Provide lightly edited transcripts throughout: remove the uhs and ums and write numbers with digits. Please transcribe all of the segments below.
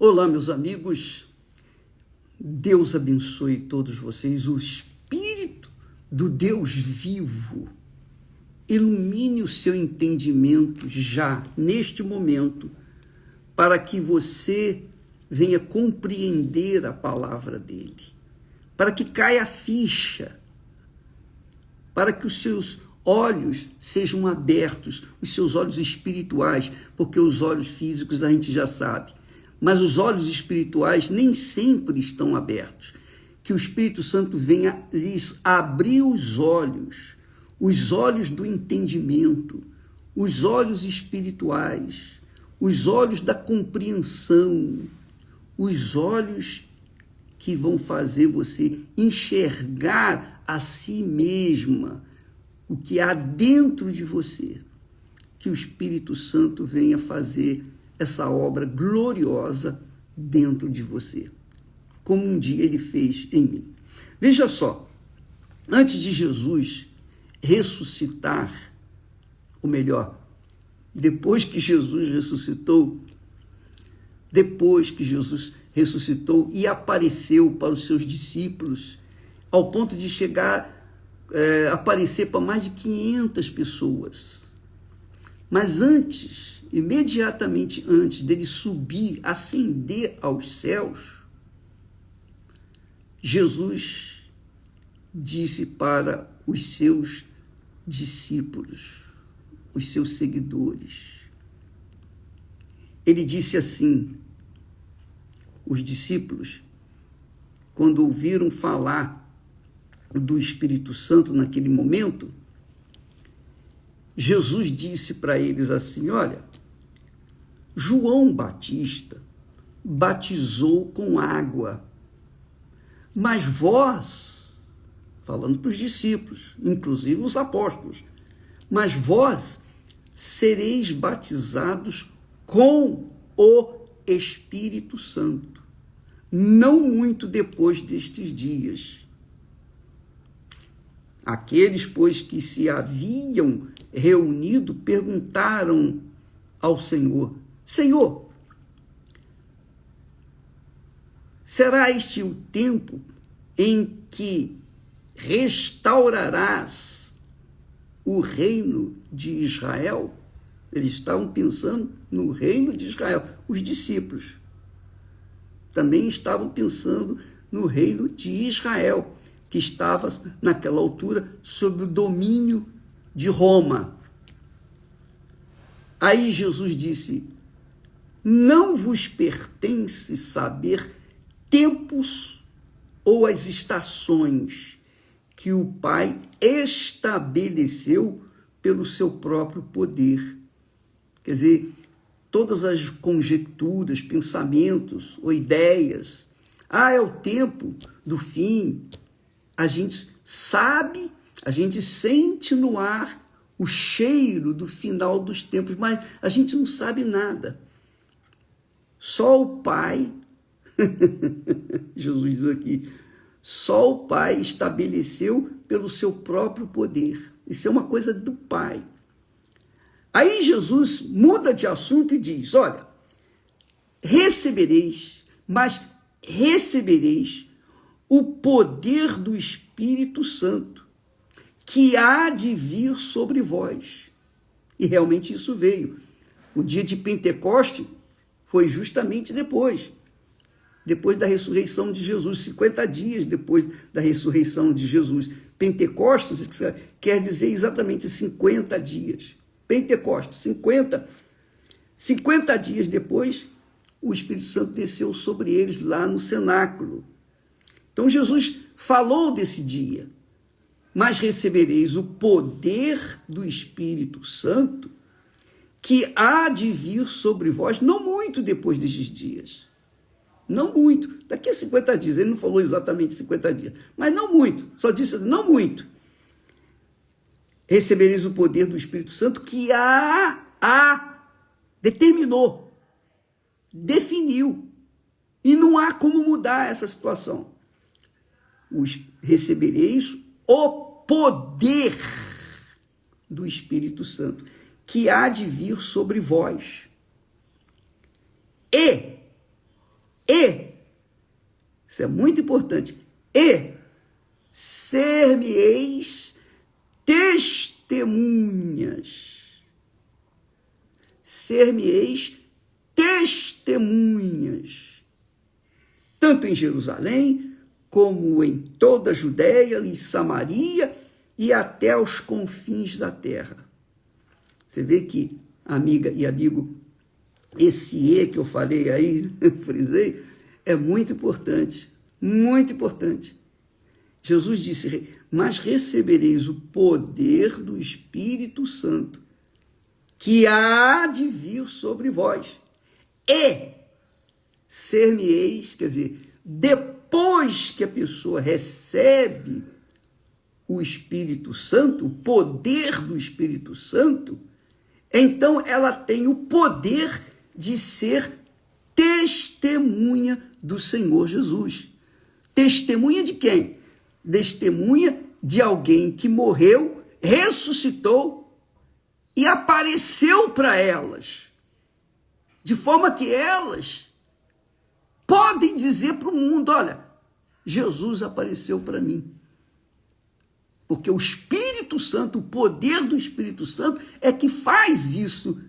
Olá, meus amigos, Deus abençoe todos vocês, o Espírito do Deus vivo ilumine o seu entendimento já, neste momento, para que você venha compreender a palavra dele, para que caia a ficha, para que os seus olhos sejam abertos, os seus olhos espirituais, porque os olhos físicos a gente já sabe, mas os olhos espirituais nem sempre estão abertos. Que o Espírito Santo venha lhes abrir os olhos do entendimento, os olhos espirituais, os olhos da compreensão, os olhos que vão fazer você enxergar a si mesma, o que há dentro de você. Que o Espírito Santo venha fazer essa obra gloriosa dentro de você, como um dia ele fez em mim. Veja só, antes de Jesus ressuscitar, ou melhor, depois que Jesus ressuscitou e apareceu para os seus discípulos, ao ponto de aparecer para mais de 500 pessoas. Mas imediatamente antes dele subir, ascender aos céus, Jesus disse para os seus discípulos, os seus seguidores. Ele disse assim: os discípulos, quando ouviram falar do Espírito Santo naquele momento, Jesus disse para eles assim: olha, João Batista batizou com água, mas vós, falando para os discípulos, inclusive os apóstolos, mas vós sereis batizados com o Espírito Santo, não muito depois destes dias. Aqueles, pois, que se haviam reunido, perguntaram ao Senhor: Senhor, será este o tempo em que restaurarás o reino de Israel? Eles estavam pensando no reino de Israel. Os discípulos também estavam pensando no reino de Israel, que estava, naquela altura, sob o domínio de Roma. Aí Jesus disse: não vos pertence saber tempos ou as estações que o Pai estabeleceu pelo seu próprio poder. Quer dizer, todas as conjecturas, pensamentos ou ideias, é o tempo do fim, a gente sabe, a gente sente no ar o cheiro do final dos tempos, mas a gente não sabe nada. Só o Pai, Jesus diz aqui, só o Pai estabeleceu pelo seu próprio poder. Isso é uma coisa do Pai. Aí Jesus muda de assunto e diz: olha, recebereis o poder do Espírito Santo, que há de vir sobre vós. E realmente isso veio. O dia de Pentecoste foi justamente depois da ressurreição de Jesus, 50 dias depois da ressurreição de Jesus. Pentecostes quer dizer exatamente 50 dias. Pentecostes, 50 dias depois, o Espírito Santo desceu sobre eles lá no cenáculo. Então Jesus falou desse dia: mas recebereis o poder do Espírito Santo, que há de vir sobre vós, não muito depois destes dias. Não muito. Daqui a 50 dias. Ele não falou exatamente 50 dias, mas não muito. Só disse não muito. Recebereis o poder do Espírito Santo, que determinou, definiu. E não há como mudar essa situação. Recebereis o poder do Espírito Santo, que há de vir sobre vós. E Isso é muito importante. E ser-me-eis testemunhas. Ser-me-eis testemunhas. Tanto em Jerusalém, como em toda a Judéia e Samaria e até aos confins da terra. Você vê que, amiga e amigo, esse E que eu falei aí, frisei, é muito importante, muito importante. Jesus disse, mas recebereis o poder do Espírito Santo, que há de vir sobre vós, e ser-me-eis, quer dizer, depois que a pessoa recebe o Espírito Santo, o poder do Espírito Santo, então ela tem o poder de ser testemunha do Senhor Jesus. Testemunha de quem? Testemunha de alguém que morreu, ressuscitou e apareceu para elas, de forma que elas podem dizer para o mundo, olha, Jesus apareceu para mim. Porque o Espírito Santo, o poder do Espírito Santo é que faz isso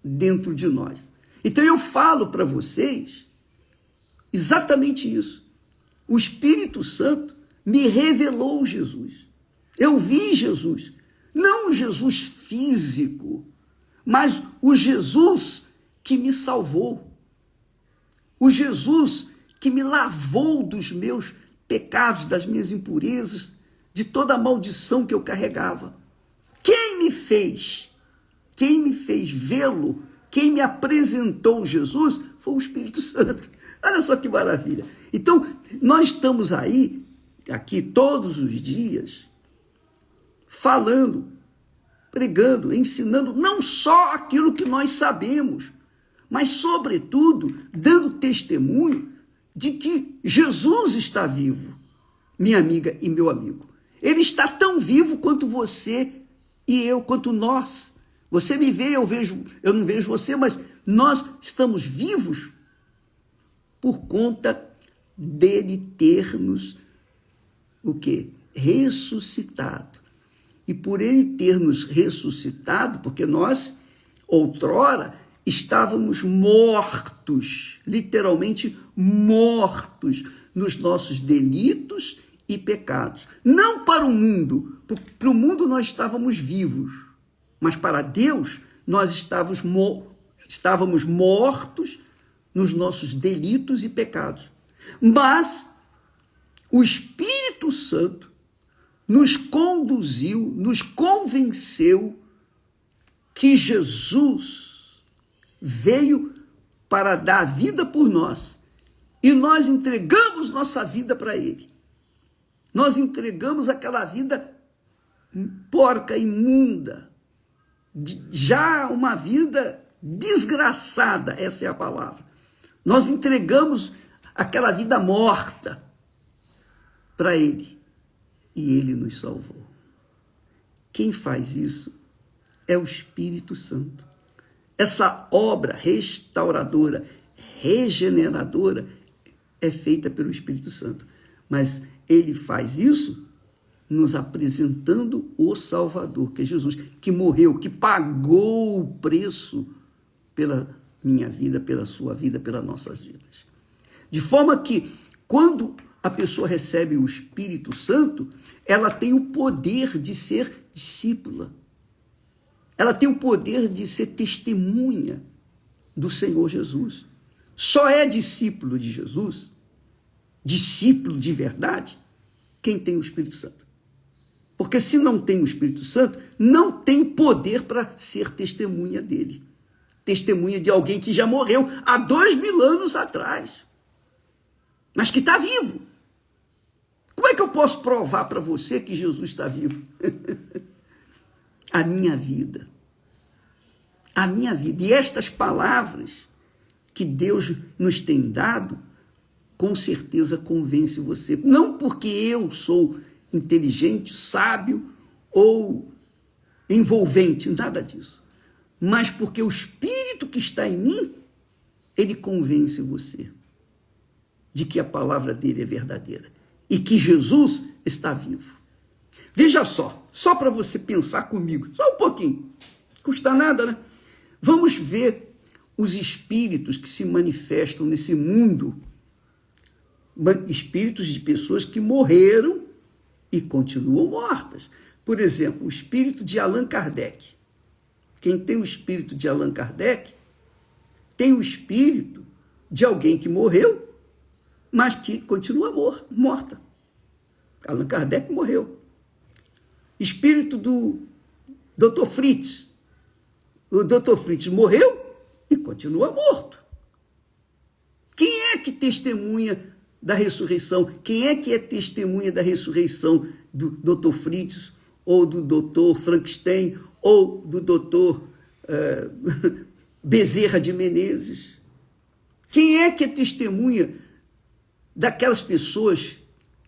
dentro de nós. Então eu falo para vocês exatamente isso. O Espírito Santo me revelou Jesus. Eu vi Jesus. Não o Jesus físico, mas o Jesus que me salvou. O Jesus que me lavou dos meus pecados, das minhas impurezas, de toda a maldição que eu carregava. Quem me fez vê-lo, quem me apresentou Jesus foi o Espírito Santo. Olha só que maravilha. Então, nós estamos aqui todos os dias, falando, pregando, ensinando, não só aquilo que nós sabemos, mas, sobretudo, dando testemunho de que Jesus está vivo, minha amiga e meu amigo. Ele está tão vivo quanto você e eu, quanto nós. Você me vê, eu não vejo você, mas nós estamos vivos por conta dele ter-nos o quê? Ressuscitado. E por ele ter nos ressuscitado, porque nós, outrora, estávamos mortos, literalmente mortos, nos nossos delitos e pecados. Não para o mundo, para o mundo nós estávamos vivos, mas para Deus nós estávamos mortos nos nossos delitos e pecados. Mas o Espírito Santo nos conduziu, nos convenceu que Jesus veio para dar a vida por nós. E nós entregamos nossa vida para Ele. Nós entregamos aquela vida porca, imunda, já uma vida desgraçada, essa é a palavra. Nós entregamos aquela vida morta para Ele. E Ele nos salvou. Quem faz isso é o Espírito Santo. Essa obra restauradora, regeneradora, é feita pelo Espírito Santo. Mas Ele faz isso nos apresentando o Salvador, que é Jesus, que morreu, que pagou o preço pela minha vida, pela sua vida, pelas nossas vidas. De forma que, quando a pessoa recebe o Espírito Santo, ela tem o poder de ser discípula. Ela tem o poder de ser testemunha do Senhor Jesus. Só é discípulo de Jesus, discípulo de verdade, quem tem o Espírito Santo. Porque se não tem o Espírito Santo, não tem poder para ser testemunha dele. Testemunha de alguém que já morreu há 2000 anos atrás, mas que está vivo. Como é que eu posso provar para você que Jesus está vivo? A minha vida. A minha vida. E estas palavras que Deus nos tem dado, com certeza convence você. Não porque eu sou inteligente, sábio ou envolvente, nada disso. Mas porque o Espírito que está em mim, ele convence você. de que a palavra dele é verdadeira e que Jesus está vivo. Veja só para você pensar comigo, só um pouquinho, custa nada, né? Vamos ver os espíritos que se manifestam nesse mundo, espíritos de pessoas que morreram e continuam mortas. Por exemplo, o espírito de Allan Kardec. Quem tem o espírito de Allan Kardec tem o espírito de alguém que morreu, mas que continua morta. Allan Kardec morreu. Espírito do Dr. Fritz. O Dr. Fritz morreu e continua morto. Quem é que testemunha da ressurreição? Quem é que é testemunha da ressurreição do Dr. Fritz, ou do Dr. Frankenstein, ou do Dr. Bezerra de Menezes? Quem é que é testemunha daquelas pessoas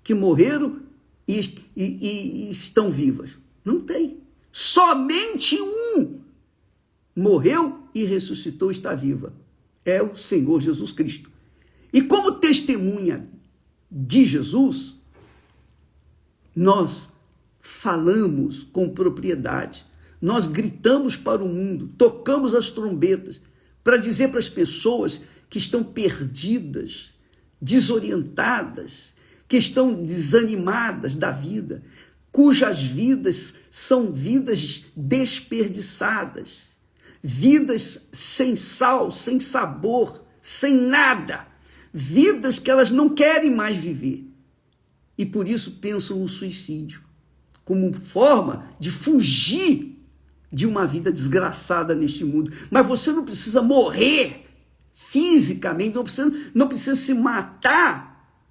que morreram e estão vivas? Não tem. Somente um morreu e ressuscitou, está viva. É o Senhor Jesus Cristo. E como testemunha de Jesus, nós falamos com propriedade, nós gritamos para o mundo, tocamos as trombetas para dizer para as pessoas que estão perdidas, desorientadas, que estão desanimadas da vida, cujas vidas são vidas desperdiçadas, vidas sem sal, sem sabor, sem nada, vidas que elas não querem mais viver. E por isso pensam no suicídio, como forma de fugir de uma vida desgraçada neste mundo. Mas você não precisa morrer fisicamente, não precisa se matar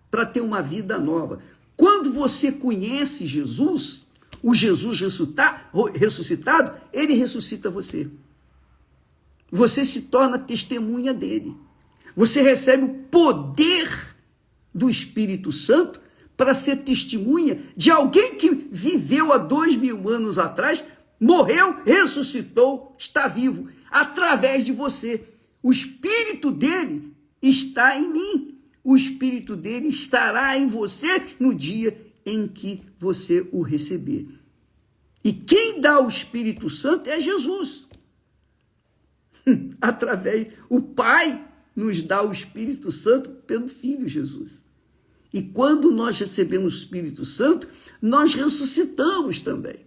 para ter uma vida nova. Quando você conhece Jesus, o Jesus ressuscitado, ele ressuscita você. Você se torna testemunha dele. Você recebe o poder do Espírito Santo para ser testemunha de alguém que viveu há 2000 anos atrás, morreu, ressuscitou, está vivo, através de você. O Espírito dele está em mim. O Espírito dele estará em você no dia em que você o receber. E quem dá o Espírito Santo é Jesus. O Pai nos dá o Espírito Santo pelo Filho Jesus. E quando nós recebemos o Espírito Santo, nós ressuscitamos também.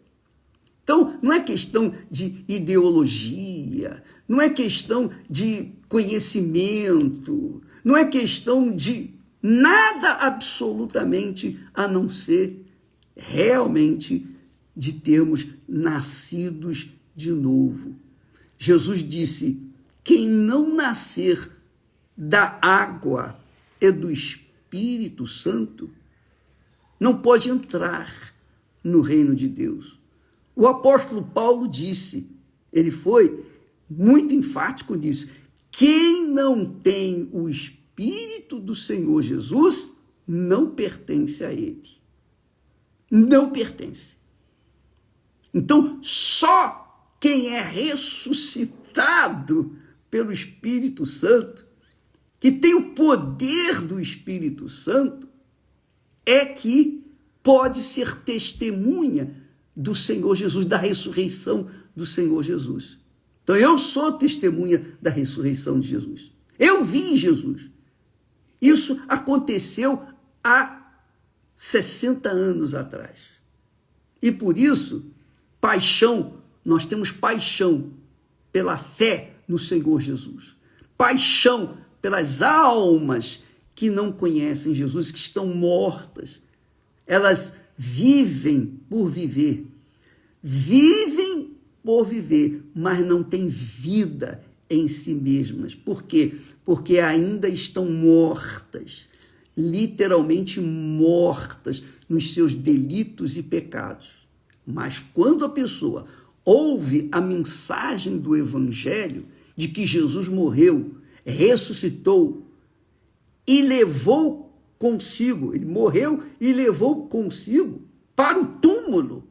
Então, não é questão de ideologia, não é questão de conhecimento, não é questão de nada absolutamente, a não ser realmente de termos nascidos de novo. Jesus disse: quem não nascer da água e do Espírito Santo não pode entrar no reino de Deus. O apóstolo Paulo disse, ele foi muito enfático nisso: quem não tem o Espírito do Senhor Jesus não pertence a ele. Não pertence. Então, só quem é ressuscitado pelo Espírito Santo, que tem o poder do Espírito Santo, é que pode ser testemunha do Senhor Jesus, da ressurreição do Senhor Jesus. Então, eu sou testemunha da ressurreição de Jesus. Eu vi Jesus. Isso aconteceu há 60 anos atrás. E por isso, nós temos paixão pela fé no Senhor Jesus. Paixão pelas almas que não conhecem Jesus, que estão mortas. Elas vivem por viver. Vivem por viver, mas não têm vida em si mesmas. Por quê? Porque ainda estão mortas, literalmente mortas nos seus delitos e pecados. Mas quando a pessoa ouve a mensagem do Evangelho de que Jesus morreu, ressuscitou e levou consigo, ele morreu e levou consigo para o túmulo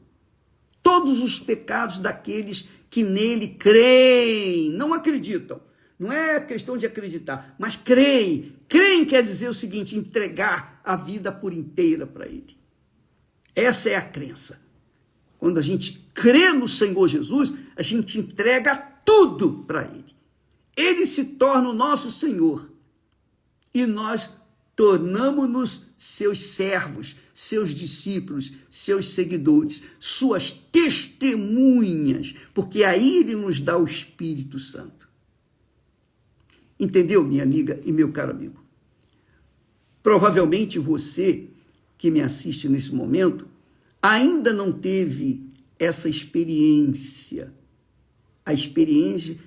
todos os pecados daqueles que nele creem, não acreditam, Não é questão de acreditar, mas creem. Creem quer dizer o seguinte, entregar a vida por inteira para ele. Essa é a crença. Quando a gente crê no Senhor Jesus, a gente entrega tudo para ele. Ele se torna o nosso Senhor. E nós tornamos-nos seus servos, seus discípulos, seus seguidores, suas testemunhas, porque aí ele nos dá o Espírito Santo. Entendeu, minha amiga e meu caro amigo? Provavelmente você que me assiste nesse momento ainda não teve essa experiência, a experiência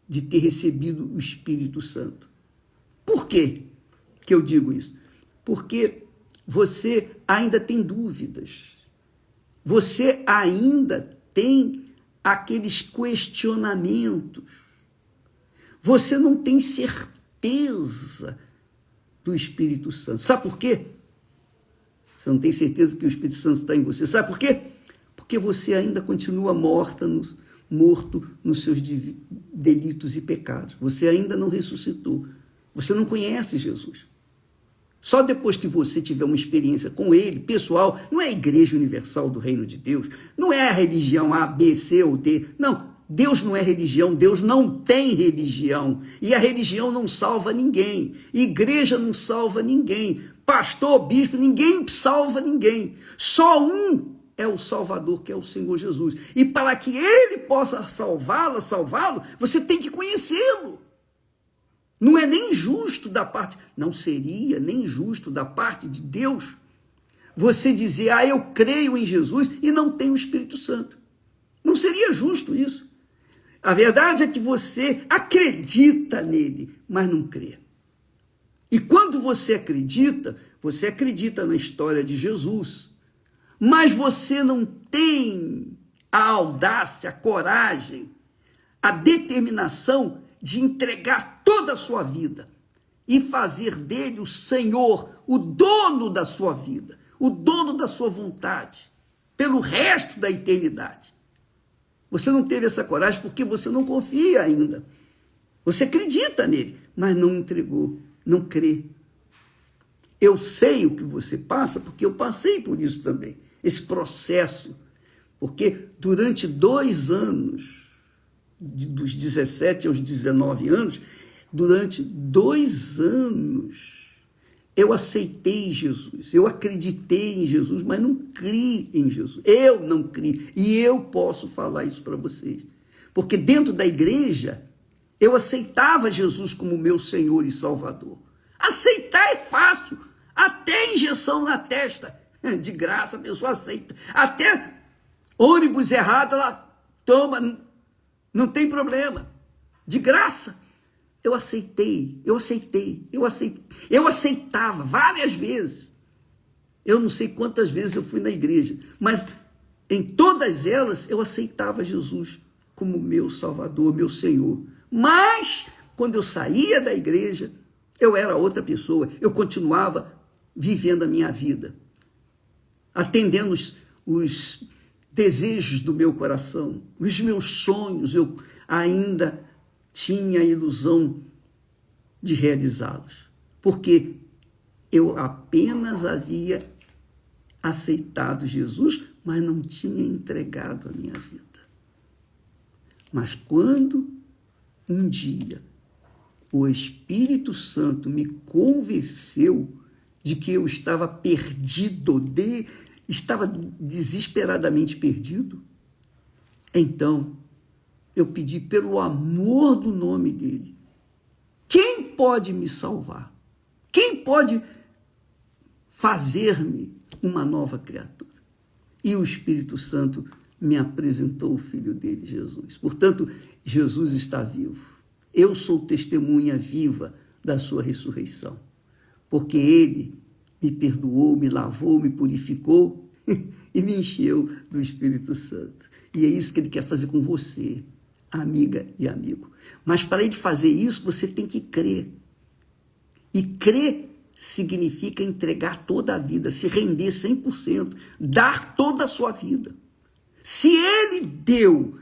de ter recebido o Espírito Santo. Por quê que eu digo isso? Porque você ainda tem dúvidas. Você ainda tem aqueles questionamentos. Você não tem certeza do Espírito Santo. Sabe por quê? Você não tem certeza que o Espírito Santo está em você. Sabe por quê? Porque você ainda continua morto nos seus delitos e pecados. Você ainda não ressuscitou. Você não conhece Jesus. Só depois que você tiver uma experiência com ele, pessoal, não é a Igreja Universal do Reino de Deus, não é a religião A, B, C ou D. Não, Deus não é religião, Deus não tem religião. E a religião não salva ninguém. Igreja não salva ninguém. Pastor, bispo, ninguém salva ninguém. Só um é o Salvador, que é o Senhor Jesus. E para que ele possa salvá-lo, você tem que conhecê-lo. Não é nem justo da parte, não seria nem justo da parte de Deus você dizer, eu creio em Jesus e não tenho o Espírito Santo. Não seria justo isso. A verdade é que você acredita nele, mas não crê. E quando você acredita na história de Jesus, mas você não tem a audácia, a coragem, a determinação de entregar toda a sua vida e fazer dele o Senhor, o dono da sua vida, o dono da sua vontade, pelo resto da eternidade. Você não teve essa coragem porque você não confia ainda. Você acredita nele, mas não entregou, não crê. Eu sei o que você passa porque eu passei por isso também, esse processo. Porque durante 2 anos, dos 17 aos 19 anos, durante 2 anos, eu aceitei Jesus, eu acreditei em Jesus, mas não criei em Jesus. Eu não criei, e eu posso falar isso para vocês. Porque dentro da igreja, eu aceitava Jesus como meu Senhor e Salvador. Aceitar é fácil, até injeção na testa, de graça a pessoa aceita. Até ônibus errado, ela toma, não tem problema, de graça. Eu aceitava várias vezes. Eu não sei quantas vezes eu fui na igreja, mas em todas elas eu aceitava Jesus como meu Salvador, meu Senhor. Mas, quando eu saía da igreja, eu era outra pessoa, eu continuava vivendo a minha vida, atendendo os desejos do meu coração, os meus sonhos, eu ainda tinha a ilusão de realizá-los, porque eu apenas havia aceitado Jesus, mas não tinha entregado a minha vida. Mas quando um dia o Espírito Santo me convenceu de que eu estava perdido, estava desesperadamente perdido, então eu pedi pelo amor do nome dele. Quem pode me salvar? Quem pode fazer-me uma nova criatura? E o Espírito Santo me apresentou o Filho dele, Jesus. Portanto, Jesus está vivo. Eu sou testemunha viva da sua ressurreição, porque ele me perdoou, me lavou, me purificou e me encheu do Espírito Santo. E é isso que ele quer fazer com você, amiga e amigo. Mas para ele fazer isso, você tem que crer. E crer significa entregar toda a vida, se render 100%, dar toda a sua vida. Se ele deu,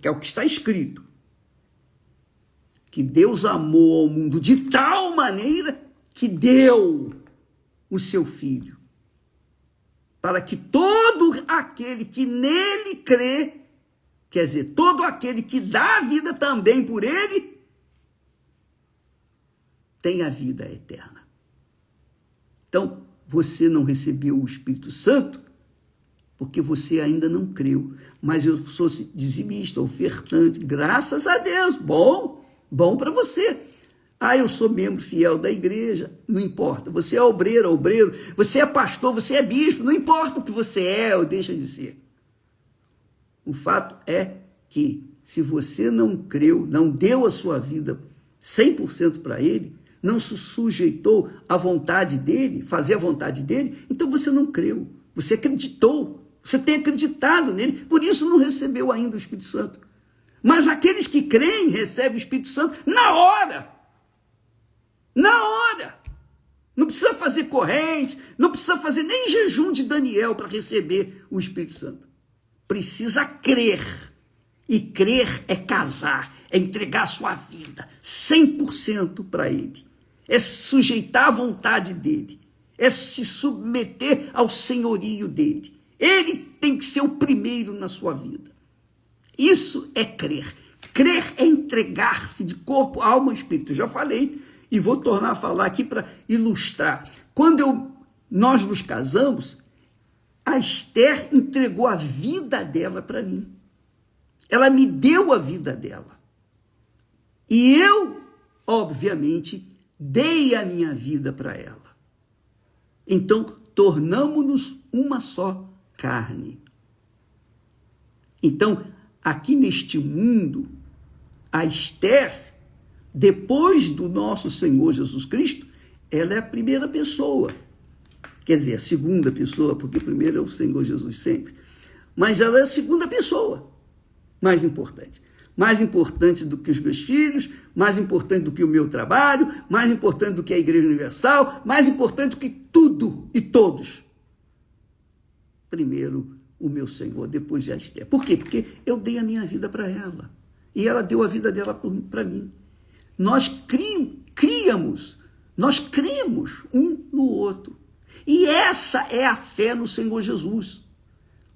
que é o que está escrito, que Deus amou ao mundo de tal maneira que deu o seu Filho, para que todo aquele que nele crê, quer dizer, todo aquele que dá a vida também por ele, tenha a vida eterna. Então, você não recebeu o Espírito Santo porque você ainda não creu. Mas eu sou dizimista, ofertante, graças a Deus, bom para você. Eu sou membro fiel da igreja, não importa. Você é obreiro, você é pastor, você é bispo, não importa o que você é ou deixa de ser. O fato é que se você não creu, não deu a sua vida 100% para ele, não se sujeitou à vontade dele, fazer a vontade dele, então você não creu, você acreditou, você tem acreditado nele, por isso não recebeu ainda o Espírito Santo. Mas aqueles que creem recebem o Espírito Santo na hora. Na hora. Não precisa fazer corrente, não precisa fazer nem jejum de Daniel para receber o Espírito Santo. Precisa crer. E crer é casar, é entregar a sua vida 100% para ele. É sujeitar à vontade dele. É se submeter ao senhorio dele. Ele tem que ser o primeiro na sua vida. Isso é crer. Crer é entregar-se de corpo, alma e espírito. Eu já falei e vou tornar a falar aqui para ilustrar. Quando nós nos casamos, a Esther entregou a vida dela para mim. Ela me deu a vida dela. E eu, obviamente, dei a minha vida para ela. Então, tornamo-nos uma só carne. Então, aqui neste mundo, a Esther, depois do nosso Senhor Jesus Cristo, ela é a primeira pessoa. Quer dizer, a segunda pessoa, porque primeiro é o Senhor Jesus sempre. Mas ela é a segunda pessoa. Mais importante do que os meus filhos, mais importante do que o meu trabalho, mais importante do que a Igreja Universal, mais importante do que tudo e todos. Primeiro o meu Senhor, depois a Esther. Por quê? Porque eu dei a minha vida para ela, e ela deu a vida dela para mim. Nós nós cremos um no outro, e essa é a fé no Senhor Jesus.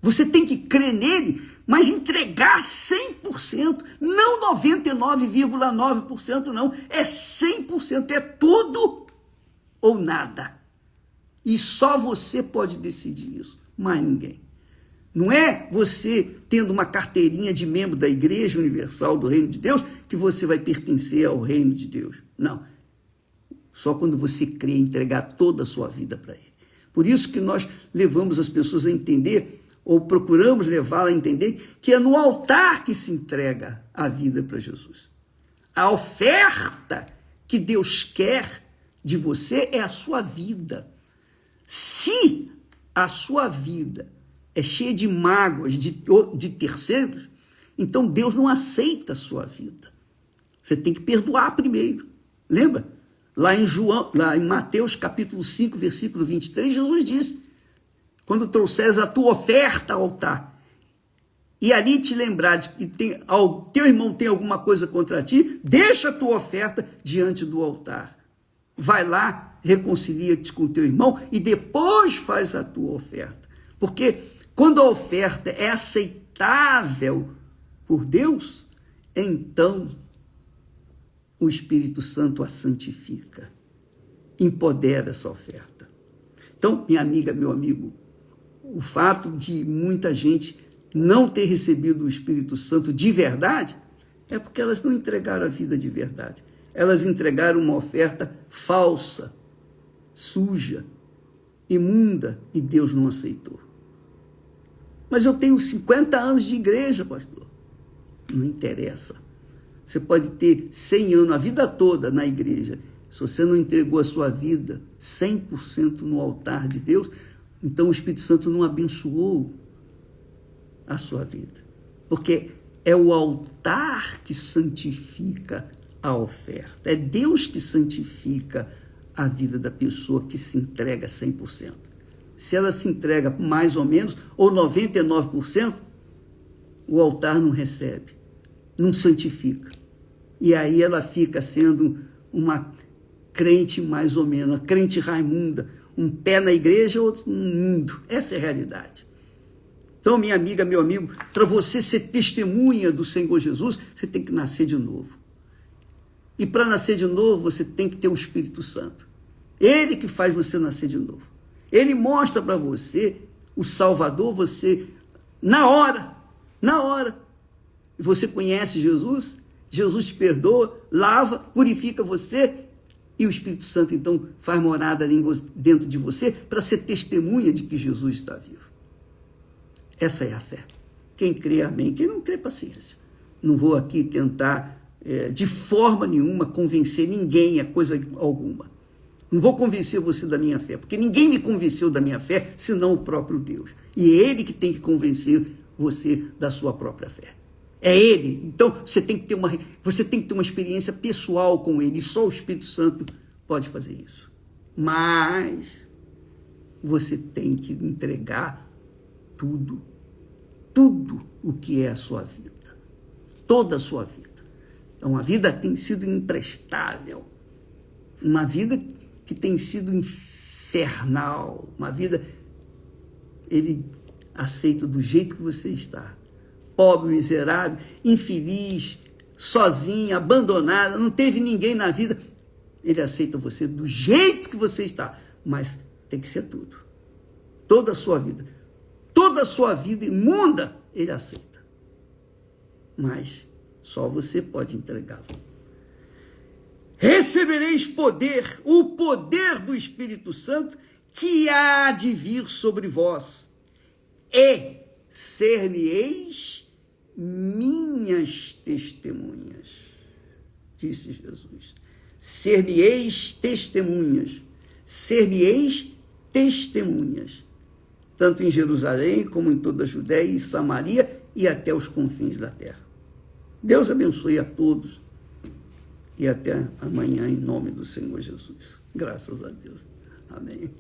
Você tem que crer nele, mas entregar 100%, não 99,9% não, é 100%, é tudo ou nada. E só você pode decidir isso, mais ninguém. Não é você tendo uma carteirinha de membro da Igreja Universal do Reino de Deus que você vai pertencer ao Reino de Deus. Não. Só quando você crê em entregar toda a sua vida para ele. Por isso que nós levamos as pessoas a entender, ou procuramos levá-la a entender, que é no altar que se entrega a vida para Jesus. A oferta que Deus quer de você é a sua vida. Se a sua vida é cheia de mágoas de terceiros, então Deus não aceita a sua vida. Você tem que perdoar primeiro. Lembra? Lá em Mateus capítulo 5, versículo 23, Jesus disse: quando trouxeres a tua oferta ao altar, e ali te lembrares que teu irmão tem alguma coisa contra ti, deixa a tua oferta diante do altar. Vai lá, reconcilia-te com teu irmão e depois faz a tua oferta. Porque quando a oferta é aceitável por Deus, então o Espírito Santo a santifica, empodera essa oferta. Então, minha amiga, meu amigo, o fato de muita gente não ter recebido o Espírito Santo de verdade é porque elas não entregaram a vida de verdade. Elas entregaram uma oferta falsa, suja, imunda, e Deus não aceitou. Mas eu tenho 50 anos de igreja, pastor. Não interessa. Você pode ter 100 anos, a vida toda na igreja. Se você não entregou a sua vida 100% no altar de Deus, então o Espírito Santo não abençoou a sua vida. Porque é o altar que santifica a oferta. É Deus que santifica a vida da pessoa que se entrega 100%. Se ela se entrega mais ou menos, ou 99%, o altar não recebe, não santifica. E aí ela fica sendo uma crente mais ou menos, uma crente raimunda, um pé na igreja, outro no mundo. Essa é a realidade. Então, minha amiga, meu amigo, para você ser testemunha do Senhor Jesus, você tem que nascer de novo. E para nascer de novo, você tem que ter o Espírito Santo. Ele que faz você nascer de novo. Ele mostra para você o Salvador, você, na hora. Você conhece Jesus, Jesus te perdoa, lava, purifica você, e o Espírito Santo, então, faz morada dentro de você para ser testemunha de que Jesus está vivo. Essa é a fé. Quem crê, amém. Quem não crê, paciência. Não vou aqui tentar, de forma nenhuma, convencer ninguém a coisa alguma. Não vou convencer você da minha fé, porque ninguém me convenceu da minha fé, senão o próprio Deus. E é Ele que tem que convencer você da sua própria fé. É Ele. Então, você tem que ter uma experiência pessoal com Ele. E só o Espírito Santo pode fazer isso. Mas você tem que entregar tudo o que é a sua vida. Toda a sua vida. Então, a vida tem sido imprestável. Uma vida que tem sido infernal. Uma vida, Ele aceita do jeito que você está. Pobre, miserável, infeliz, sozinha, abandonada, não teve ninguém na vida. Ele aceita você do jeito que você está, mas tem que ser tudo. Toda a sua vida imunda, Ele aceita. Mas só você pode entregá-lo. Recebereis poder, o poder do Espírito Santo, que há de vir sobre vós, e ser-me-eis minhas testemunhas, disse Jesus. Ser-me-eis testemunhas, tanto em Jerusalém como em toda a Judéia e Samaria e até os confins da terra. Deus abençoe a todos e até amanhã em nome do Senhor Jesus. Graças a Deus. Amém.